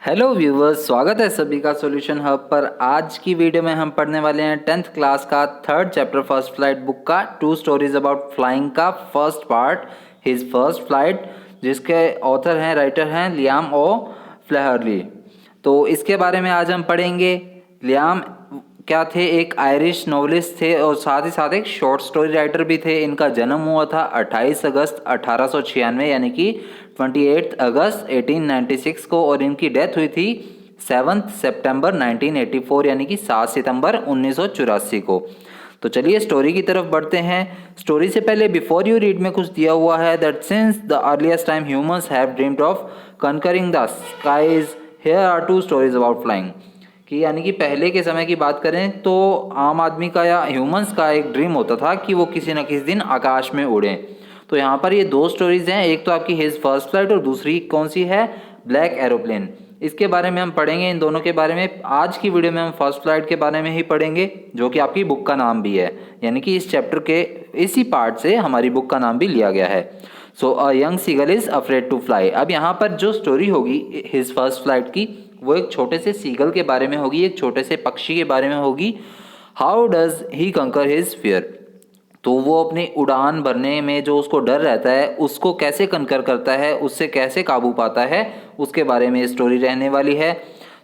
Hello viewers, स्वागत है सभी का सॉल्यूशन हब पर। आज की वीडियो में हम पढ़ने वाले हैं 10th क्लास का third chapter first flight book का टू स्टोरीज अबाउट फ्लाइंग का first part his first flight, जिसके ऑथर हैं राइटर हैं लियाम ओ फ्लेहरली। तो इसके बारे में आज हम पढ़ेंगे। लियाम क्या थे? एक आयरिश नॉवलिस्ट थे और साथ ही साथ एक शॉर्ट स्टोरी राइटर भी थे। इनका जन्म हुआ था 28 अगस्त 1896 यानी कि 28 अगस्त 1896 को, और इनकी डेथ हुई थी 7 सितंबर 1984 यानी कि 7 सितंबर 1984 को। तो चलिए स्टोरी की तरफ बढ़ते हैं। स्टोरी से पहले बिफोर यू रीड में कुछ दिया हुआ है that since the earliest time humans have dreamed of conquering the skies here are two stories about flying. कि यानी कि पहले के समय की बात करें तो आम आदमी का या ह्यूमंस का एक ड्रीम होता था कि वो किसी न किसी दिन आकाश में उड़ें। तो यहाँ पर ये दो स्टोरीज हैं, एक तो आपकी हिज फर्स्ट फ्लाइट और दूसरी कौन सी है? Black aeroplane. इसके बारे में हम पढ़ेंगे, इन दोनों के बारे में। आज की वीडियो में हम फर्स्ट फ्लाइट के बारे में ही पढ़ेंगे, जो कि आपकी बुक का नाम भी है, यानी कि इस चैप्टर के इसी पार्ट से हमारी बुक का नाम भी लिया गया है। So a young seagull is afraid to fly. अब यहाँ पर जो स्टोरी होगी हिज फर्स्ट फ्लाइट की, वो एक छोटे से सीगल के बारे में होगी, एक छोटे से पक्षी के बारे में होगी। हाउ डज ही कंकर हिज फियर। तो वो अपनी उड़ान भरने में जो उसको डर रहता है उसको कैसे कनकर करता है, उससे कैसे काबू पाता है, उसके बारे में स्टोरी रहने वाली है।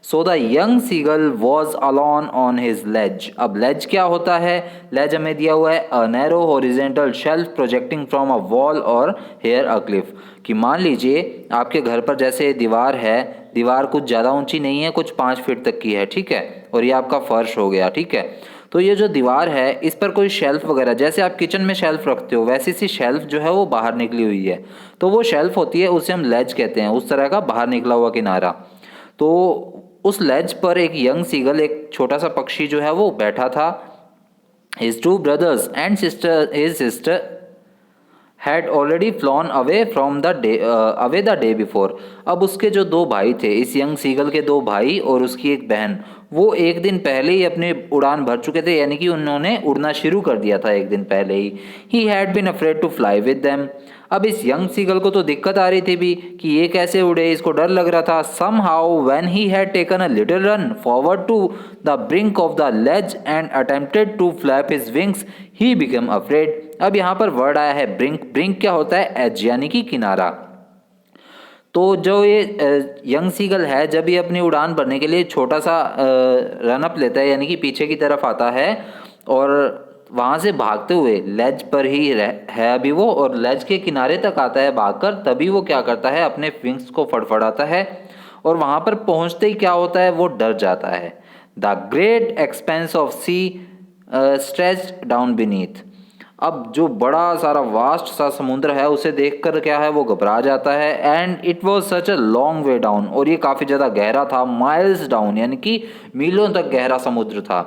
So the young seagull was alone on his ledge. अब लेज क्या होता है? लेज हमें दिया हुआ है a narrow horizontal shelf projecting from a wall और हेयर अ क्लिफ। कि मान लीजिए आपके घर पर जैसे दीवार है, दीवार कुछ ज़्यादा ऊंची नहीं है, कुछ 5 फीट तक की है, ठीक है, और ये आपका फर्श हो गया, ठीक है। तो ये जो दीवार है इस पर कोई शेल्फ वगैरह, जैसे आप किचन में शेल्फ रखते हो वैसी सी शेल्फ जो है वो बाहर निकली हुई है, तो वो शेल्फ होती है, उसे हम लेज कहते हैं, उस तरह का बाहर निकला हुआ किनारा। तो उस लेज पर एक यंग सीगल, एक छोटा सा पक्षी जो है वो बैठा था। His two brothers and sister had already flown away from the day before. अब उसके जो दो भाई थे, इस यंग सीगल के दो भाई और उसकी एक बहन, वो एक दिन पहले ही अपने उड़ान भर चुके थे, यानी कि उन्होंने उड़ना शुरू कर दिया था एक दिन पहले ही। He had been afraid to fly with them. अब इस यंग सीगल को तो दिक्कत आ रही थी भी कि ये कैसे उड़े, इसको डर लग रहा था। somehow when he had taken a little run forward to the brink of the ledge and attempted to flap his wings, he became afraid। अब यहाँ पर वर्ड आया है ब्रिंक। ब्रिंक क्या होता है? एज, यानी कि किनारा। तो जो ये यंग सीगल है, जब ये अपनी उड़ान भरने के लिए छोटा सा रन अप लेता है, यानी कि पीछे की तरफ आता है और वहाँ से भागते हुए लेज पर ही है अभी वो, और लेज के किनारे तक आता है भागकर, तभी वो क्या करता है, अपने विंग्स को फड़फड़ाता है, और वहाँ पर पहुँचते ही क्या होता है, वो डर जाता है। The great expanse of sea stretched down beneath. अब जो बड़ा सारा वास्ट सा समुद्र है उसे देखकर क्या है, वो घबरा जाता है। And it was such a long way down, और ये काफ़ी ज़्यादा गहरा था, माइल्स डाउन, यानी कि मीलों तक गहरा समुद्र था।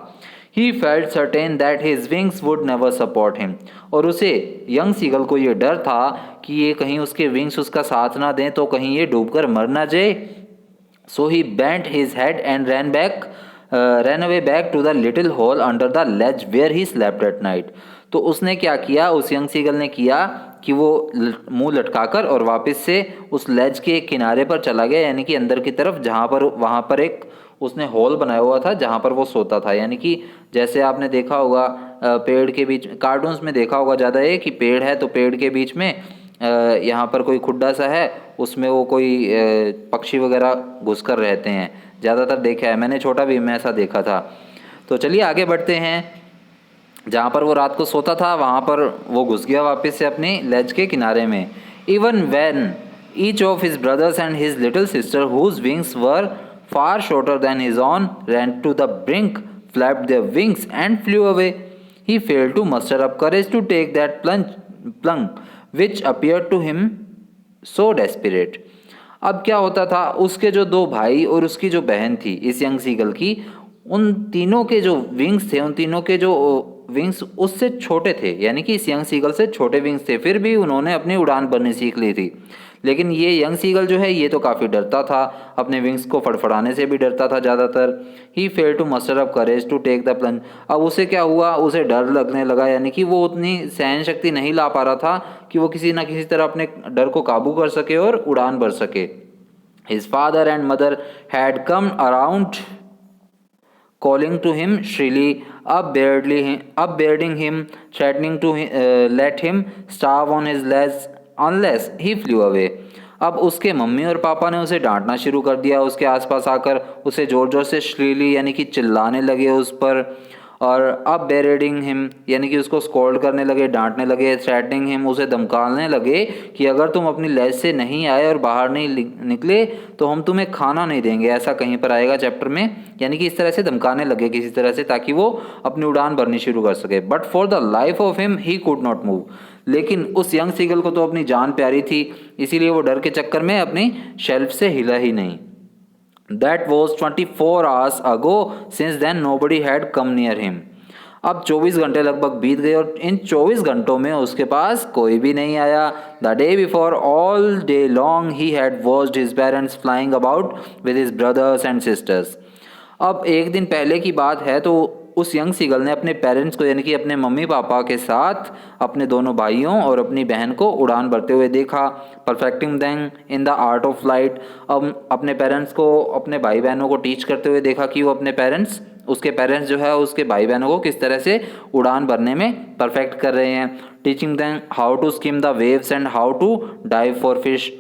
He felt certain that his wings would never support him. और उसे, यंग सीगल को ये डर था कि ये कहीं उसके विंग्स उसका साथ ना दें, तो कहीं ये डूबकर मर ना जाए। So he bent his head and ran away back to the little hole under the ledge where he slept at night। तो उसने क्या किया, उस यंग सीगल ने किया कि वो मुंह लटकाकर और वापस से उस लेज के किनारे पर चला गया, यानी कि अंदर की तरफ, जहाँ पर वहाँ पर एक उसने होल बनाया हुआ था जहाँ पर वो सोता था। यानी कि जैसे आपने देखा होगा पेड़ के बीच, कार्टून्स में देखा होगा ज़्यादा, ये कि पेड़ है तो पेड़ के बीच में यहाँ पर कोई खुड्डा सा है, उसमें वो कोई पक्षी वगैरह घुसकर रहते हैं, ज़्यादातर देखा है मैंने, छोटा भी मैं ऐसा देखा था। तो चलिए आगे बढ़ते हैं। जहाँ पर वो रात को सोता था वहाँ पर वो घुस गया वापस से अपनी लेज के किनारे में। Even when each of his brothers and his little sister whose wings were far shorter than his own ran to the brink, flapped their wings and flew away. He failed to muster up courage to take that plunge which appeared to him so desperate. अब क्या होता था, उसके जो दो भाई और उसकी जो बहन थी इस यंग सीगल की, उन तीनों के जो विंग्स थे, उन तीनों के जो विंग्स उससे छोटे थे, यानी कि इस यंग सीगल से छोटे विंग्स थे, फिर भी उन्होंने अपनी उड़ान भरनी सीख ली थी। लेकिन ये यंग सीगल जो है ये तो काफ़ी डरता था, अपने विंग्स को फड़फड़ाने से भी डरता था ज़्यादातर। He fail to muster up courage to take the plunge. अब उसे क्या हुआ, उसे डर लगने लगा, यानी कि वो उतनी सहन शक्ति नहीं ला पा रहा था कि वो किसी ना किसी तरह अपने डर को काबू कर सके और उड़ान भर सके। His father and mother had come around, calling to him shrilly, upbraiding him, threatening to let him starve on his legs unless he flew away. अब उसके मम्मी और पापा ने उसे डांटना शुरू कर दिया, उसके आसपास आकर उसे ज़ोर ज़ोर से श्रीली यानी कि चिल्लाने लगे उस पर, और अब बेरेडिंग हिम यानी कि उसको स्कोल्ड करने लगे, डांटने लगे, थ्रेटनिंग हिम उसे धमकाने लगे कि अगर तुम अपनी लेज से नहीं आए और बाहर नहीं निकले तो हम तुम्हें खाना नहीं देंगे। ऐसा कहीं पर आएगा चैप्टर में, यानी कि इस तरह से धमकाने लगे किसी तरह से ताकि वो अपनी उड़ान भरनी शुरू कर सके। But for the life of him he could not move, लेकिन उस यंग सीगल को तो अपनी जान प्यारी थी, इसीलिए वो डर के चक्कर में अपनी शेल्फ से हिला ही नहीं। That was 24 hours ago. Since then nobody had come near him. अब 24 घंटे लगभग बीत गए और इन 24 घंटों में उसके पास कोई भी नहीं आया। The day before, all day long he had watched his parents flying about with his brothers and sisters. अब एक दिन पहले की बात है तो उस यंग सीगल ने अपने पेरेंट्स को यानी कि अपने मम्मी पापा के साथ अपने दोनों भाइयों और अपनी बहन को उड़ान भरते हुए देखा, perfecting them in the art of flight. अब अपने पेरेंट्स को अपने भाई बहनों को टीच करते हुए देखा कि वो अपने उसके पेरेंट्स जो है उसके भाई बहनों को किस तरह से उड़ान भरने में परफेक्ट कर रहे हैं। Teaching them how to skim the waves and how to dive for fish.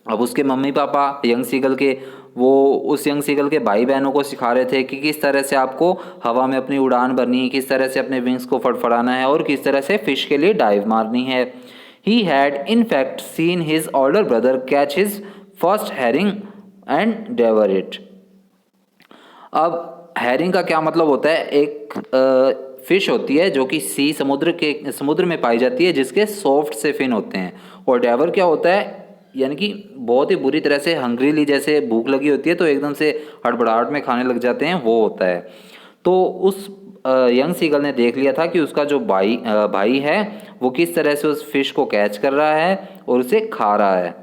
अब उसके मम्मी पापा यंग सीगल के वो उस यंग सीगल के भाई बहनों को सिखा रहे थे कि किस तरह से आपको हवा में अपनी उड़ान भरनी है, किस तरह से अपने विंग्स को फड़फड़ाना है और किस तरह से फिश के लिए डाइव मारनी है। He had in fact seen his older brother catch his first herring and devour it. अब हैरिंग का क्या मतलब होता है? एक फिश होती है जो कि समुद्र में पाई जाती है जिसके सॉफ्ट से फिन होते हैं। और डेवर क्या होता है? यानी कि बहुत ही बुरी तरह से हंग्रीली, जैसे भूख लगी होती है तो एकदम से हड़बड़ाहट में खाने लग जाते हैं, वो होता है। तो उस यंग सीगल ने देख लिया था कि उसका जो भाई है वो किस तरह से उस फिश को कैच कर रहा है और उसे खा रहा है।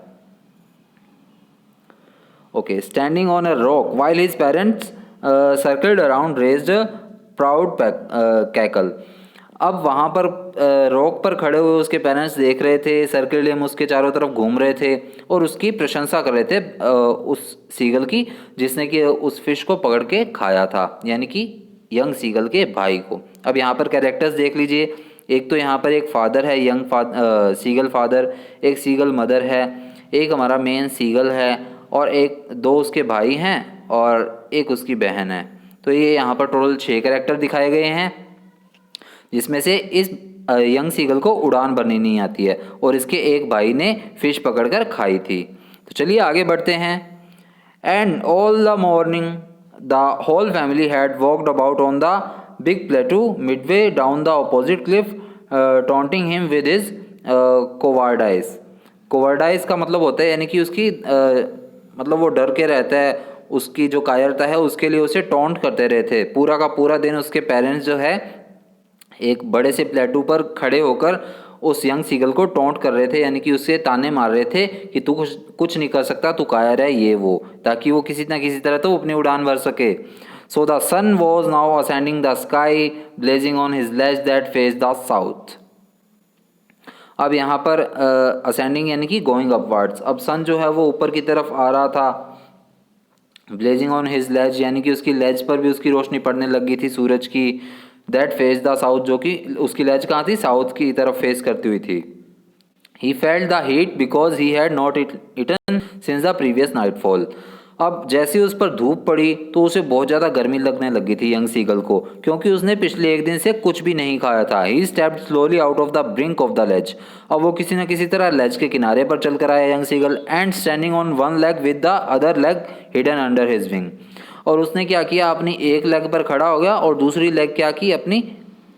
Okay, standing on a rock while his parents circled around raised proud cackle. अब वहाँ पर रॉक पर खड़े हुए उसके पेरेंट्स देख रहे थे, सर्किल उसके चारों तरफ घूम रहे थे और उसकी प्रशंसा कर रहे थे उस सीगल की जिसने कि उस फिश को पकड़ के खाया था, यानी कि यंग सीगल के भाई को। अब यहाँ पर कैरेक्टर्स देख लीजिए, एक तो यहाँ पर एक फादर है सीगल फादर, एक सीगल मदर है, एक हमारा मेन सीगल है और एक दो उसके भाई हैं और एक उसकी बहन है। तो ये यहाँ पर टोटल 6 कैरेक्टर दिखाए गए हैं जिसमें से इस यंग सीगल को उड़ान भरनी नहीं आती है और इसके एक भाई ने फिश पकड़कर खाई थी। तो चलिए आगे बढ़ते हैं। And all the morning the whole family had walked about on the big plateau midway down the opposite cliff taunting him with his cowardice. Cowardice का मतलब होता है यानी कि उसकी मतलब वो डर के रहता है, उसकी जो कायरता है उसके लिए उसे टॉन्ट करते रहे थे। पूरा का पूरा दिन उसके पेरेंट्स जो है एक बड़े से प्लेटू पर खड़े होकर उस यंग सीगल को टॉन्ट कर रहे थे, यानी कि उससे ताने मार रहे थे कि तू कुछ नहीं कर सकता, तू कायर है, ये वो, ताकि वो किसी न किसी तरह तो अपनी उड़ान भर सके। So the sun was now ascending the sky blazing on his ledge that face the south. अब यहाँ पर असेंडिंग यानी कि गोइंग अपवर्ड्स। अब सन जो है वो ऊपर की तरफ आ रहा था, ब्लेजिंग ऑन हिज लेज यानी कि उसकी लेज पर भी उसकी रोशनी पड़ने लगी थी सूरज की। दैट फेस द साउथ, जो कि उसकी लेज कहाँ थी? साउथ की तरफ फेस करती हुई थी। He felt the heat because he had not eaten since the previous nightfall. अब जैसे उस पर धूप पड़ी तो उसे बहुत ज़्यादा गर्मी लगने लगी थी यंग सीगल को, क्योंकि उसने पिछले एक दिन से कुछ भी नहीं खाया था। He stepped slowly out of the brink of the ledge. अब वो किसी न किसी तरह लेज के किनारे पर चल कर आया young seagull, and standing on one leg with the other leg hidden under his wing. और उसने क्या किया, अपनी एक लेग पर खड़ा हो गया और दूसरी लेग क्या की, अपनी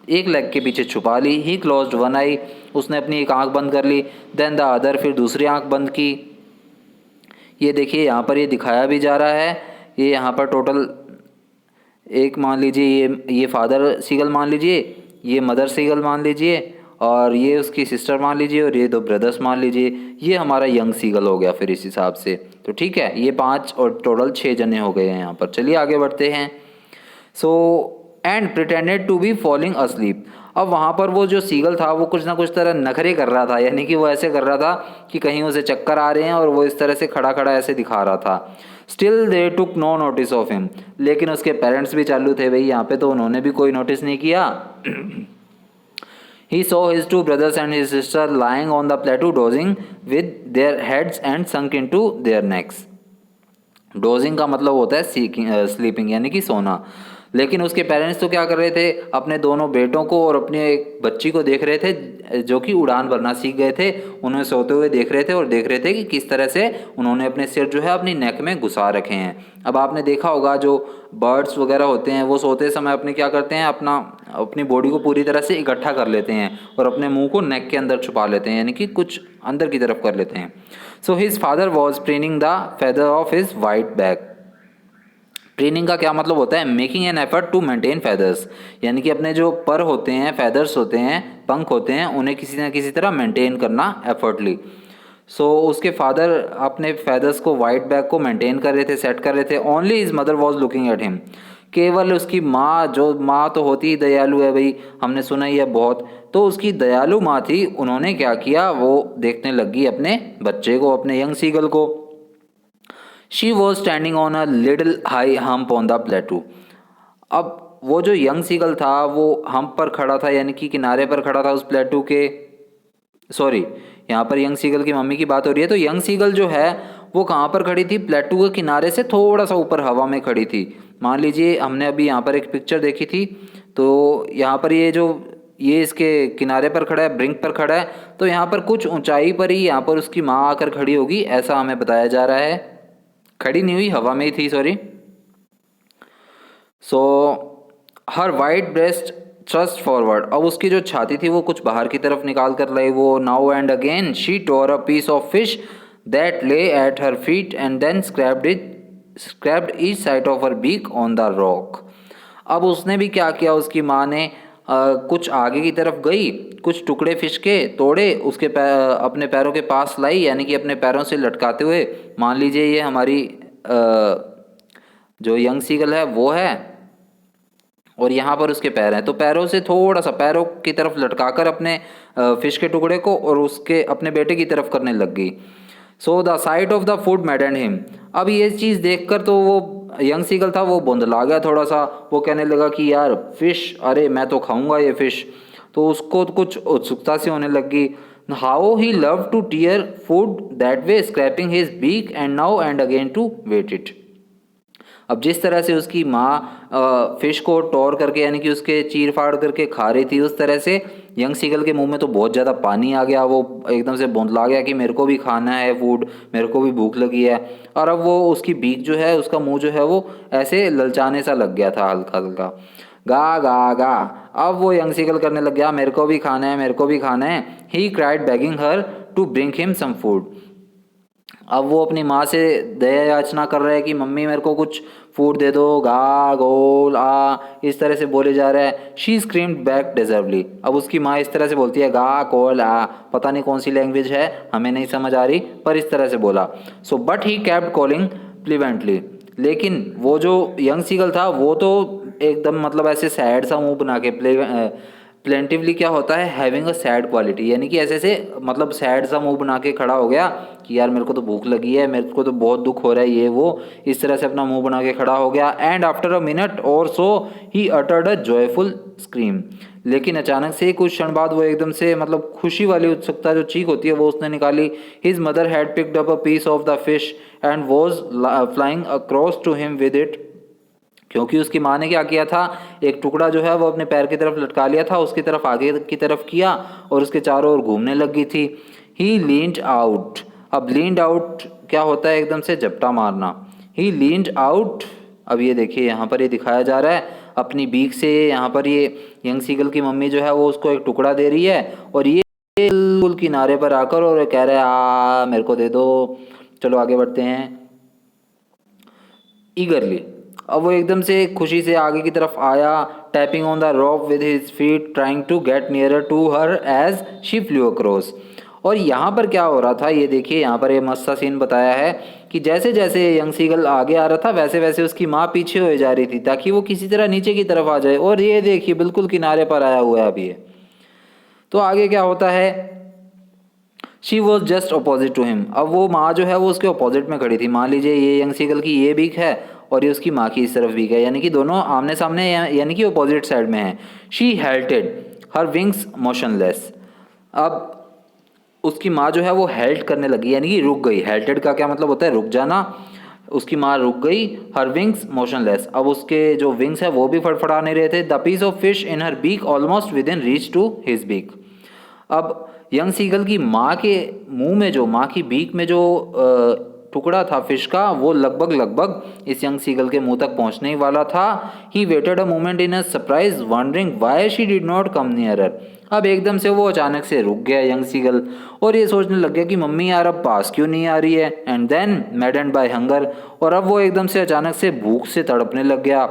एक लेग के पीछे छुपा ली। ही क्लोज्ड वन आई, उसने अपनी एक आंख बंद कर ली। देन द अदर, फिर दूसरी आंख बंद की। ये देखिए यहाँ पर ये दिखाया भी जा रहा है। ये यहाँ पर टोटल एक मान लीजिए, ये फादर सीगल मान लीजिए, ये मदर सीगल मान लीजिए और ये उसकी सिस्टर मान लीजिए और ये 2 ब्रदर्स मान लीजिए। ये हमारा यंग सीगल हो गया फिर इस हिसाब से। तो ठीक है, ये 5 और टोटल 6 जने हो गए हैं यहाँ पर। चलिए आगे बढ़ते हैं। So and pretended to be falling asleep. अब वहाँ पर वो जो सीगल था वो कुछ ना कुछ तरह नखरे कर रहा था, यानी कि वो ऐसे कर रहा था कि कहीं उसे चक्कर आ रहे हैं और वो इस तरह से खड़ा खड़ा ऐसे दिखा रहा था। Still they took no notice of him, लेकिन उसके पेरेंट्स भी चालू थे भाई यहाँ पे, तो उन्होंने भी कोई नोटिस नहीं किया। He saw his two brothers and his sister lying on the plateau dozing with their heads and sunk into their necks. Dosing का मतलब होता है स्लीपिंग यानी कि सोना। लेकिन उसके पेरेंट्स तो क्या कर रहे थे, अपने दोनों बेटों को और अपनी एक बच्ची को देख रहे थे जो कि उड़ान भरना सीख गए थे, उन्हें सोते हुए देख रहे थे और देख रहे थे कि किस तरह से उन्होंने अपने सिर जो है अपनी नेक में घुसा रखे हैं। अब आपने देखा होगा जो बर्ड्स वगैरह होते हैं वो सोते समय अपने क्या करते हैं, अपनी बॉडी को पूरी तरह से इकट्ठा कर लेते हैं और अपने मुंह को नेक के अंदर छुपा लेते हैं, यानी कि कुछ अंदर की तरफ कर लेते हैं। So his father was preening the feather of his white back. Preening का क्या मतलब होता है, making an effort to maintain feathers, यानी कि अपने जो पर होते हैं, फेदर्स होते हैं, पंख होते हैं, उन्हें किसी न किसी तरह मेंटेन करना एफर्टली। सो उसके फादर अपने फेदर्स को, वाइट बैक को मेंटेन कर रहे थे, सेट कर रहे थे। Only his mother was looking at him, केवल उसकी माँ, जो माँ तो होती ही दयालु है भाई, हमने सुना ही है बहुत, तो उसकी दयालु माँ थी, उन्होंने क्या किया, वो देखने लगी अपने बच्चे को, अपने यंग सीगल को। She was standing on a little high hump on the प्लेटू। अब वो जो यंग सीगल था वो हम्प पर खड़ा था, यानी कि किनारे पर खड़ा था उस प्लेटू के, सॉरी यहाँ पर यंग सीगल की मम्मी की बात हो रही है। तो यंग सीगल जो है वो कहाँ पर खड़ी थी, प्लेटू के किनारे से थोड़ा सा ऊपर हवा में खड़ी थी। मान लीजिए हमने अभी यहाँ पर एक पिक्चर देखी थी, तो यहाँ पर ये इसके किनारे पर खड़ा है, ब्रिंक पर खड़ा है, तो यहाँ पर कुछ ऊंचाई पर ही यहाँ पर उसकी माँ आकर खड़ी होगी, ऐसा हमें बताया जा रहा है। खड़ी नहीं हुई, हवा में ही थी, सॉरी। सो हर वाइट ब्रेस्ट थ्रस्ट फॉरवर्ड, अब उसकी जो छाती थी वो कुछ बाहर की तरफ निकाल कर लाई वो। Now and again she tore a piece of fish that lay at her feet and then scraped each side of her beak on the rock. अब उसने भी क्या किया, उसकी माँ ने कुछ आगे की तरफ गई, कुछ टुकड़े फिश के तोड़े, उसके अपने पैरों के पास लाई, यानी कि अपने पैरों से लटकाते हुए। मान लीजिए ये हमारी जो यंग सीगल है वो है और यहाँ पर उसके पैर हैं, तो पैरों से थोड़ा सा पैरों की तरफ लटकाकर अपने फिश के टुकड़े को और उसके अपने बेटे की तरफ करने लग गई। So the site of the food मैडेंड him, अब ये चीज़ देखकर तो वो यंग सीगल था वो बौंदला गया थोड़ा सा, वो कहने लगा कि यार फिश, अरे मैं तो खाऊंगा ये फिश। तो उसको कुछ उत्सुकता से होने लगी। How he love to tear food that way, scraping his beak and now and again to whet it. अब जिस तरह से उसकी माँ फिश को टोर करके यानी कि उसके चीर फाड़ करके खा रही थी, उस तरह से यंग सीगल के मुंह में तो बहुत ज़्यादा पानी आ गया, वो एकदम से बौंदला गया कि मेरे को भी खाना है फूड, मेरे को भी भूख लगी है। और अब वो उसकी बीक जो है, उसका मुंह जो है वो ऐसे ललचाने सा लग गया था, हल्का हल्का गा गा गा। अब वो यंग सीगल करने लग गया, मेरे को भी खाना है, मेरे को भी खाना है। He cried begging her to bring him some food. अब वो अपनी माँ से दया याचना कर रहा है कि मम्मी मेरे को कुछ फूड दे दो, गा गोल आ, इस तरह से बोले जा रहा है। शी स्क्रीम्ड बैक डिजर्वली, अब उसकी माँ इस तरह से बोलती है गा कोल आ, पता नहीं कौन सी लैंग्वेज है, हमें नहीं समझ आ रही, पर इस तरह से बोला। So but he kept calling plaintively, लेकिन वो जो यंग सीगल था वो तो एकदम मतलब ऐसे सैड सा मुंह बना के प्लेंटिवली क्या होता है, हैविंग अ सैड क्वालिटी, यानी कि ऐसे से मतलब सैड सा मुंह बना के खड़ा हो गया कि यार मेरे को तो भूख लगी है, मेरे को तो बहुत दुख हो रहा है, ये वो, इस तरह से अपना मुंह बना के खड़ा हो गया। एंड आफ्टर अ मिनट और so he uttered a joyful scream, लेकिन अचानक से कुछ क्षण बाद वो एकदम से मतलब खुशी वाली उत्सुकता जो चीख होती है वो उसने निकाली। His mother had picked up a piece of the fish and was flying across to him with it, क्योंकि उसकी माँ ने क्या किया था, एक टुकड़ा जो है वो अपने पैर की तरफ लटका लिया था, उसकी तरफ आगे की तरफ किया और उसके चारों ओर घूमने लगी थी। ही लीन्ड आउट, अब लीन्ड आउट क्या होता है, एकदम से झपटा मारना। ही लीन्ड आउट, अब ये देखिए यहाँ पर ये दिखाया जा रहा है अपनी बीक से, यहाँ पर ये यंग सीगल की मम्मी जो है वो उसको एक टुकड़ा दे रही है और ये बिल्कुल किनारे पर आकर और कह रहा है आ मेरे को दे दो। चलो आगे बढ़ते हैं ईगरली। अब वो एकदम से खुशी से आगे की तरफ आया, tapping on the rock with his feet trying to get nearer to her as she flew across. और यहाँ पर क्या हो रहा था ये देखिए, यहाँ पर ये मस्त सा सीन बताया है कि जैसे जैसे यंग सीगल आगे आ रहा था वैसे वैसे उसकी माँ पीछे हो जा रही थी ताकि वो किसी तरह नीचे की तरफ आ जाए। और ये देखिए बिल्कुल किनारे पर आया हुआ है अभी ये। तो आगे क्या होता है, she was just opposite to him. अब वो माँ जो है वो उसके अपोजिट में खड़ी थी। मान लीजिए ये यंग सीगल की ये बीक है और ये उसकी माँ की इस तरफ बीक है, यानी कि दोनों आमने सामने यानी कि अपोजिट साइड में है। She halted her wings motionless. अब उसकी माँ जो है वो हेल्ट करने लगी यानी कि रुक गई। हेल्टेड का क्या मतलब होता है, रुक जाना। उसकी माँ रुक गई। हर विंग्स मोशनलेस। अब उसके जो विंग्स है वो भी फड़फड़ा नहीं रहे थे। The piece of fish in her beak almost within reach to his beak. अब यंग सीगल की माँ के मुंह में जो, माँ की बीक में जो टुकड़ा था फिश का वो लगभग लगभग इस यंग सीगल के मुंह तक पहुंचने ही वाला था। He waited a moment in a surprise wondering why she did not come nearer. अब एकदम से वो अचानक से रुक गया यंग सीगल और ये सोचने लग गया कि मम्मी यार अब पास क्यों नहीं आ रही है। And then maddened by hunger, और अब वो एकदम से अचानक से भूख से तड़पने लग गया।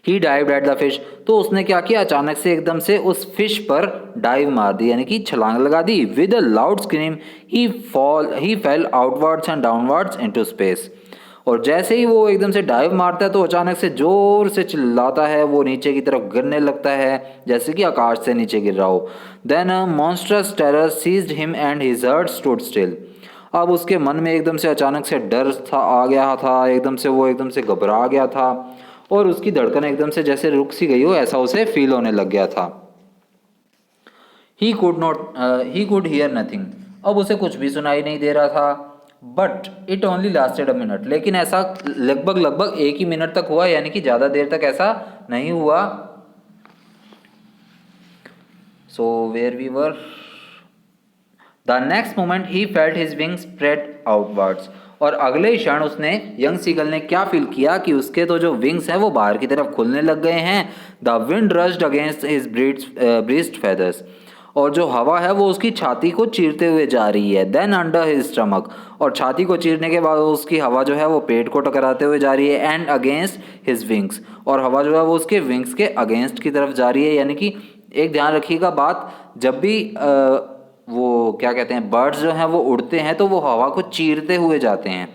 ही डाइव्ड एट द फिश, तो उसने क्या किया, अचानक से एकदम से उस फिश पर डाइव मार दी यानी कि छलांग लगा दी। With a loud scream he fell outwards and downwards into space. और जैसे ही वो एकदम से डाइव मारता है तो अचानक से जोर से चिल्लाता है, वो नीचे की तरफ गिरने लगता है जैसे कि आकाश से नीचे गिर रहा हो। Then a monstrous terror seized him and his heart stood still. अब उसके मन में एकदम से अचानक से डर था आ गया था, एकदम से वो एकदम से घबरा गया था और उसकी धड़कन एकदम से जैसे रुक सी गई हो ऐसा उसे फील होने लग गया था। He could hear nothing. अब उसे कुछ भी सुनाई नहीं दे रहा था। But it only lasted a minute, लेकिन ऐसा लगभग लगभग एक ही मिनट तक हुआ, यानी कि ज़्यादा देर तक ऐसा नहीं हुआ। So where we were, the next moment he felt his wings spread outwards. और अगले ही क्षण उसने, यंग सीगल ने क्या फील किया कि उसके तो जो विंग्स हैं वो बाहर की तरफ खुलने लग गए हैं। The wind rushed against his breast feathers, और जो हवा है वो उसकी छाती को चीरते हुए जा रही है। देन अंडर हिज स्टमक, और छाती को चीरने के बाद उसकी हवा जो है वो पेट को टकराते हुए जा रही है। एंड अगेंस्ट हिज विंग्स, और हवा जो है वो उसके विंग्स के अगेंस्ट की तरफ जा रही है। यानी कि एक ध्यान रखिएगा बात, जब भी वो क्या कहते हैं, बर्ड्स जो हैं वो उड़ते हैं तो वो हवा को चीरते हुए जाते हैं।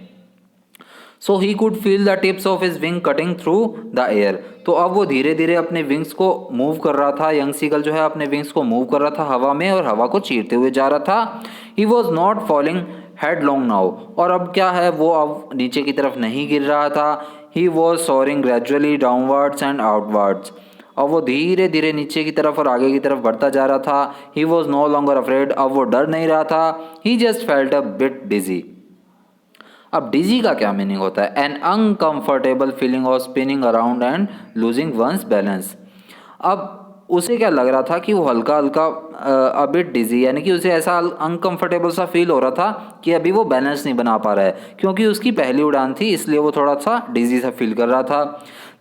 So he could feel the tips of his wing cutting through the air. तो अब वो धीरे धीरे अपने विंग्स को मूव कर रहा था। यंग सीगल जो है अपने विंग्स को मूव कर रहा था हवा में और हवा को चीरते हुए जा रहा था। He was not falling headlong now, और अब क्या है, वो अब नीचे की तरफ नहीं गिर रहा था। He was soaring gradually downwards and outwards. अब वो धीरे धीरे नीचे की तरफ और आगे की तरफ बढ़ता जा रहा था। He was no longer afraid, अब वो डर नहीं रहा था। He just felt a bit dizzy. अब डिजी का क्या मीनिंग होता है, an uncomfortable feeling of spinning around and losing one's balance. अब उसे क्या लग रहा था कि वो हल्का हल्का अबिट डिजी, यानी कि उसे ऐसा अनकंफर्टेबल सा फील हो रहा था कि अभी वो बैलेंस नहीं बना पा रहा है, क्योंकि उसकी पहली उड़ान थी इसलिए वो थोड़ा सा डिजी सा फील कर रहा था।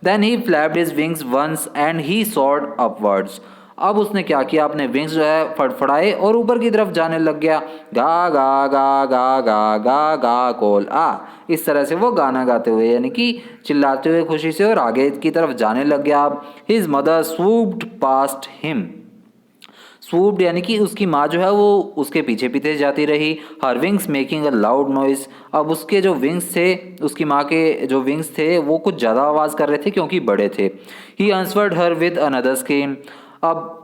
Then he flapped his wings once and he soared upwards. अब उसने क्या किया, अपने विंग्स जो है फड़फड़ाए और ऊपर की तरफ जाने लग गया। गा गा गा गा गा गा गा कोल आ, इस तरह से वो गाना गाते हुए यानी कि चिल्लाते हुए खुशी से और आगे की तरफ जाने लग गया। His mother swooped past him. Swooped यानी कि उसकी माँ जो है वो उसके पीछे पीछे जाती रही। हर wings making a loud noise. अब उसके जो विंग्स थे, उसकी माँ के जो विंग्स थे वो कुछ ज़्यादा आवाज़ कर रहे थे क्योंकि बड़े थे। ही आंसवर्ड हर विद अनदर स्क्रीम। अब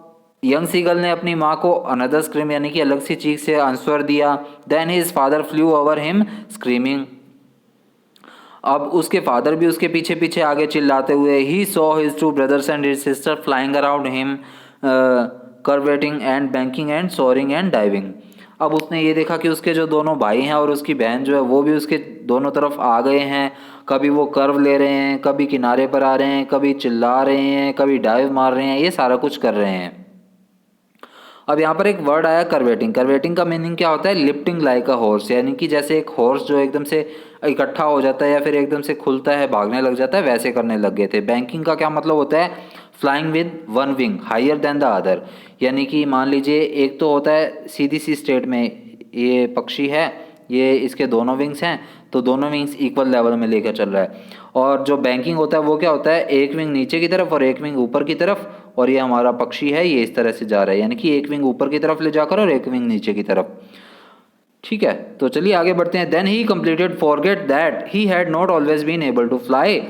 यंग सीगल ने अपनी माँ को अनदर स्क्रीम यानी कि अलग सी चीख से आंसर दिया। Then his father flew over him screaming. अब उसके फादर भी उसके पीछे पीछे आगे चिल्लाते हुए। He saw his two brothers and his sister flying around him curveting and banking and soaring and diving. अब उसने ये देखा कि उसके जो दोनों भाई हैं और उसकी बहन जो है वो भी उसके दोनों तरफ आ गए हैं। कभी वो कर्व ले रहे हैं, कभी किनारे पर आ रहे हैं, कभी चिल्ला रहे हैं, कभी डाइव मार रहे हैं, ये सारा कुछ कर रहे हैं। अब यहाँ पर एक वर्ड आया करवेटिंग। करवेटिंग का मीनिंग क्या होता है, लिफ्टिंग लाइक अ हॉर्स, यानी कि जैसे एक हॉर्स जो एकदम से इकट्ठा हो जाता है या फिर एकदम से खुलता है, भागने लग जाता है, वैसे करने लग गए थे। बैंकिंग का क्या मतलब होता है, flying with one wing higher than the other, यानी कि मान लीजिए एक तो होता है सीधी सी स्ट्रेट में ये पक्षी है, ये इसके दोनों विंग्स हैं तो दोनों विंग्स इक्वल लेवल में लेकर चल रहा है। और जो बैंकिंग होता है वो क्या होता है, एक विंग नीचे की तरफ और एक विंग ऊपर की तरफ, और ये हमारा पक्षी है ये इस तरह से जा रहा है, यानी कि एक विंग ऊपर की तरफ ले जाकर और एक विंग नीचे की तरफ। ठीक है, तो चलिए आगे बढ़ते हैं। Then he completed forget that he had not always been able to fly.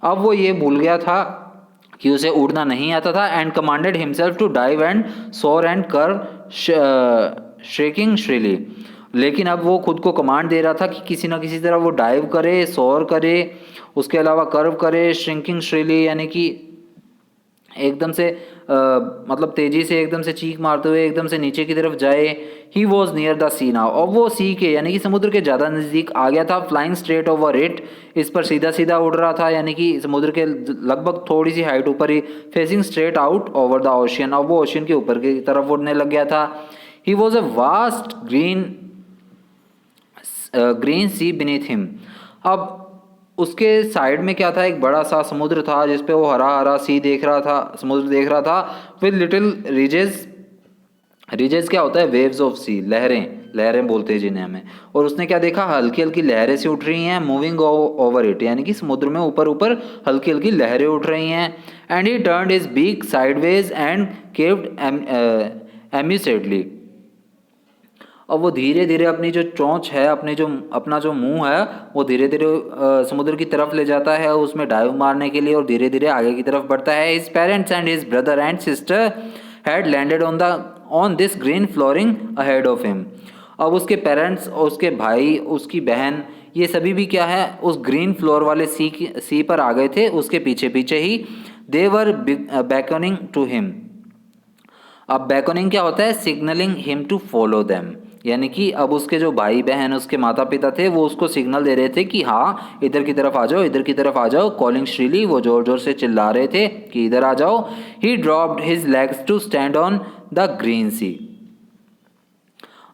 अब वो ये भूल गया था कि उसे उड़ना नहीं आता था। And commanded himself to dive and soar and curve shaking shrilly. लेकिन अब वो खुद को कमांड दे रहा था कि किसी ना किसी तरह वो डाइव करे, सोर करे, उसके अलावा कर्व करे, श्रिंकिंग श्रीली यानी कि एकदम से मतलब तेजी से एकदम से चीख मारते हुए एकदम से नीचे की तरफ जाए। He was near the sea now. और वो सी के यानी कि समुद्र के ज़्यादा नज़दीक आ गया था। फ्लाइंग स्ट्रेट ओवर इट, इस पर सीधा सीधा उड़ रहा था यानी कि समुद्र के लगभग थोड़ी सी हाइट ऊपर ही। Facing straight out over the ocean, और वो ओशियन के ऊपर की तरफ उड़ने लग गया था। He was a vast green sea beneath him. अब उसके साइड में क्या था, एक बड़ा सा समुद्र था जिसपे वो हरा हरा सी देख रहा था, समुद्र देख रहा था। विद लिटिल रिजेस, रिजेस क्या होता है, वेव्स ऑफ सी, लहरें, लहरें बोलते हैं जिन्हें हमें। और उसने क्या देखा, हल्की हल्की लहरें सी उठ रही हैं, मूविंग ओवर इट, यानी कि समुद्र में ऊपर ऊपर हल्की हल्की लहरें उठ रही हैं। And he turned his beak sideways and cawed amusedly. अब वो धीरे धीरे अपनी जो चोंच है, अपना जो मुंह है, वो धीरे धीरे समुद्र की तरफ ले जाता है उसमें डाइव मारने के लिए, और धीरे धीरे आगे की तरफ बढ़ता है। His parents and his brother and sister had landed on this green flooring ahead of him. अब उसके पेरेंट्स, उसके भाई, उसकी बहन, ये सभी भी क्या है, उस ग्रीन फ्लोर वाले सी पर आ गए थे, उसके पीछे पीछे ही। They were beckoning to him. अब बैकोनिंग क्या होता है, signalling him to follow them, यानी कि अब उसके जो भाई बहन, उसके माता पिता थे, वो उसको सिग्नल दे रहे थे कि हाँ इधर की तरफ आ जाओ, इधर की तरफ आ जाओ। कॉलिंग श्रीली, वो जोर जोर से चिल्ला रहे थे कि इधर आ जाओ। He dropped his legs to stand on the green sea.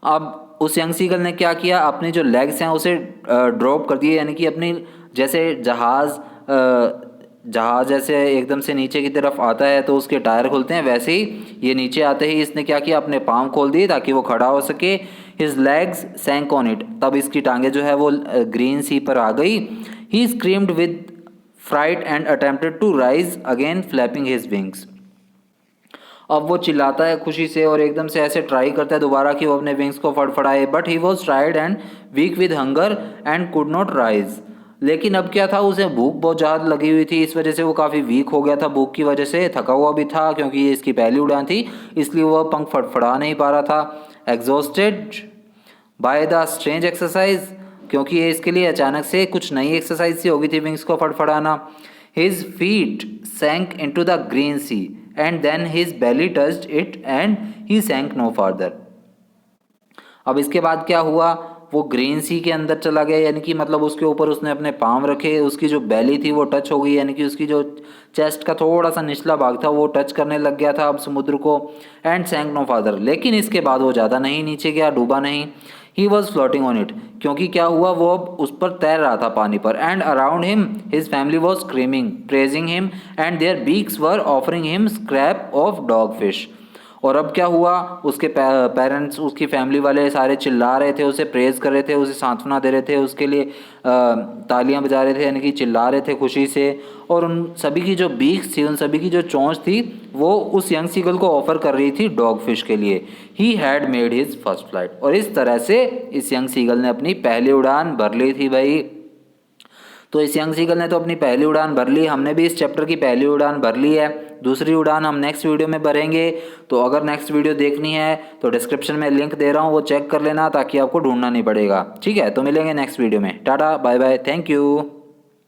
अब उस यंग सीगल ने क्या किया, अपने जो लेग्स हैं उसे ड्रॉप कर दिए, यानी कि अपनी जैसे जहाज जैसे एकदम से नीचे की तरफ आता है तो उसके टायर खुलते हैं, वैसे ही ये नीचे आते ही इसने क्या किया, अपने पाँव खोल दिए ताकि वो खड़ा हो सके। हिज लेग्स सैंक ऑन इट, तब इसकी टांगे जो है वो ग्रीन सी पर आ गई। He screamed with fright and attempted to rise again flapping his wings. अब वो चिल्लाता है खुशी से और एकदम से ऐसे ट्राई करता है दोबारा कि वो अपने विंग्स को फड़फड़ाए। But he was tired and weak with hunger and could not rise. लेकिन अब क्या था, उसे भूख बहुत ज़्यादा लगी हुई थी, इस वजह से वो काफ़ी वीक हो गया था, भूख की वजह से थका हुआ भी था क्योंकि ये इसकी पहली उड़ान थी, इसलिए वह पंख फड़फड़ा नहीं पा रहा था। Exhausted by the strange exercise, क्योंकि ये इसके लिए अचानक से कुछ नई एक्सरसाइज सी हो गई थी विंग्स को फड़फड़ाना। His feet sank into the green sea and then his belly touched it and he sank no further. अब इसके बाद क्या हुआ, वो ग्रीन सी के अंदर चला गया, यानी कि मतलब उसके ऊपर उसने अपने पाँव रखे, उसकी जो बैली थी वो टच हो गई, यानी कि उसकी जो चेस्ट का थोड़ा सा निचला भाग था वो टच करने लग गया था अब समुद्र को। एंड सैंक नो फादर, लेकिन इसके बाद वो ज़्यादा नहीं नीचे गया, डूबा नहीं। He was floating on it, क्योंकि क्या हुआ, वो अब उस पर तैर रहा था पानी पर। And around him his family was screaming praising him and their beaks were offering him scrap of dog fish. और अब क्या हुआ, उसके पेरेंट्स, उसकी फैमिली वाले सारे चिल्ला रहे थे, उसे प्रेज कर रहे थे, उसे सांत्वना दे रहे थे, उसके लिए तालियां बजा रहे थे, यानी कि चिल्ला रहे थे खुशी से। और उन सभी की जो बीक्स थी, उन सभी की जो चोंच थी, वो उस यंग सीगल को ऑफर कर रही थी डॉग फिश के लिए। He had made his first flight, और इस तरह से इस यंग सीगल ने अपनी पहली उड़ान भर ली थी भाई। तो इस यंग सीगल ने तो अपनी पहली उड़ान भर ली, हमने भी इस चैप्टर की पहली उड़ान भर ली है। दूसरी उड़ान हम नेक्स्ट वीडियो में भरेंगे, तो अगर नेक्स्ट वीडियो देखनी है तो डिस्क्रिप्शन में लिंक दे रहा हूँ, वो चेक कर लेना ताकि आपको ढूंढना नहीं पड़ेगा। ठीक है, तो मिलेंगे नेक्स्ट वीडियो में। Tata bye bye, thank you.